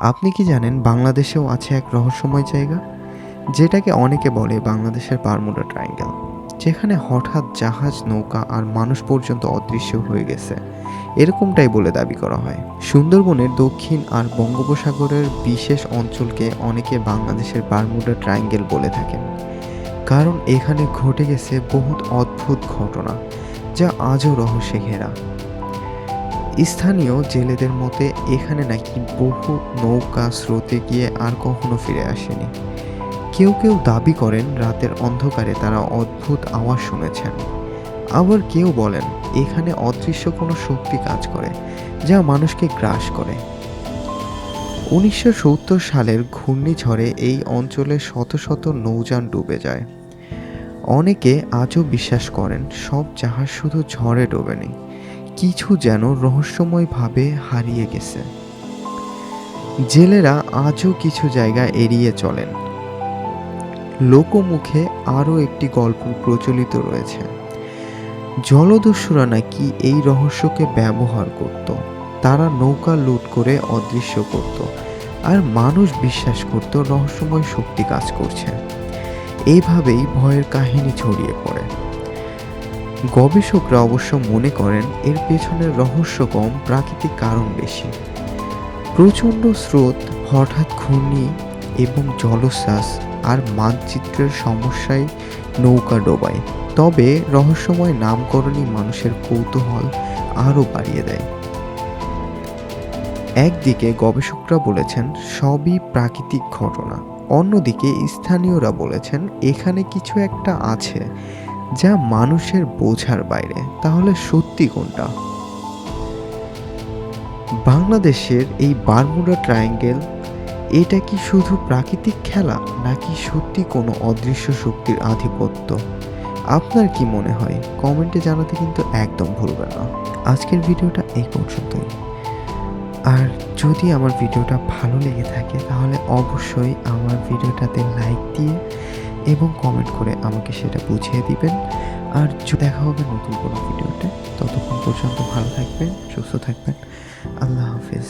আপনি কি জানেন বাংলাদেশেও আছে এক রহস্যময় জায়গা, যেটাকে অনেকে বলে বাংলাদেশের বারমুডা ট্রায়াঙ্গেল, যেখানে হঠাৎ জাহাজ, নৌকা আর মানুষ পর্যন্ত অদৃশ্য হয়ে গেছে, এরকমটাই বলে দাবি করা হয়। সুন্দরবনের দক্ষিণ আর বঙ্গোপসাগরের বিশেষ অঞ্চলকে অনেকে বাংলাদেশের বারমুডা ট্রায়াঙ্গেল বলে থাকেন, কারণ এখানে ঘটে গেছে বহুত অদ্ভুত ঘটনা যা আজও রহস্যে ঘেরা। স্থানীয় জেলেদের মতে এখানে নাকি বহু নৌকা স্রোতে গিয়ে আর কখনো ফিরে আসেনি। কেউ কেউ দাবি করেন রাতের অন্ধকারে তারা অদ্ভুত আওয়াজ শুনেছেন, আবার কেউ বলেন এখানে অদৃশ্য কোনো শক্তি কাজ করে যা মানুষকে গ্রাস করে। 1970 সালের ঘূর্ণিঝড়ে এই অঞ্চলে শত শত নৌযান ডুবে যায়। অনেকে আজও বিশ্বাস করেন সব জাহাজ শুধু ঝড়ে ডোবেনি, কিছু যেন রহস্যময়ভাবে হারিয়ে গেছে। জেলেরা আজও কিছু জায়গা এড়িয়ে চলেন। লোকমুখে আরও একটি গল্প প্রচলিত রয়েছে। জলদস্যুরা নাকি এই রহস্যকে ব্যবহার করত। তারা নৌকা লুট করে অদৃশ্য করত, আর মানুষ বিশ্বাস করত রহস্যময় শক্তি কাজ করছে। এইভাবেই ভয়ের কাহিনী ছড়িয়ে পড়ে। গবেষকরা অবশ্য মনে করেন এর পেছনের রহস্য কম, প্রাকৃতিক কারণ বেশি। প্রচণ্ড স্রোত, হঠাৎ ঘূর্ণি এবং জলোচ্ছ্বাস আর মানচিত্রের সমস্যায় নৌকা ডোবায়। তবে রহস্যময় নামকরণই মানুষের কৌতূহল আরও বাড়িয়ে দেয়। একদিকে গবেষকরা বলেছেন সবই প্রাকৃতিক ঘটনা, অন্যদিকে স্থানীয়রা বলেছেন এখানে কিছু একটা আছে যা মানুষের বোঝার বাইরে। তাহলে সত্যি কোনটা? বাংলাদেশের এই বারমুডা ট্রায়াঙ্গেল, এটা কি শুধু প্রাকৃতিক খেলা, নাকি সত্যি কোনো অদৃশ্য শক্তির আধিপত্য? আপনার কি মনে হয় কমেন্টে জানাতে কিন্তু একদম ভুলবেন না। আজকের ভিডিওটা এই পর্যন্তই। আর যদি আমার ভিডিওটা ভালো লেগে থাকে তাহলে অবশ্যই আমার ভিডিওটাতে লাইক দিয়ে এবং কমেন্ট করে আমাকে সেটা বুঝিয়ে দিবেন। আর দেখা হবে নতুন কোনো ভিডিওতে। ততক্ষণ পর্যন্ত ভালো থাকবেন, সুস্থ থাকবেন। আল্লাহ হাফেজ।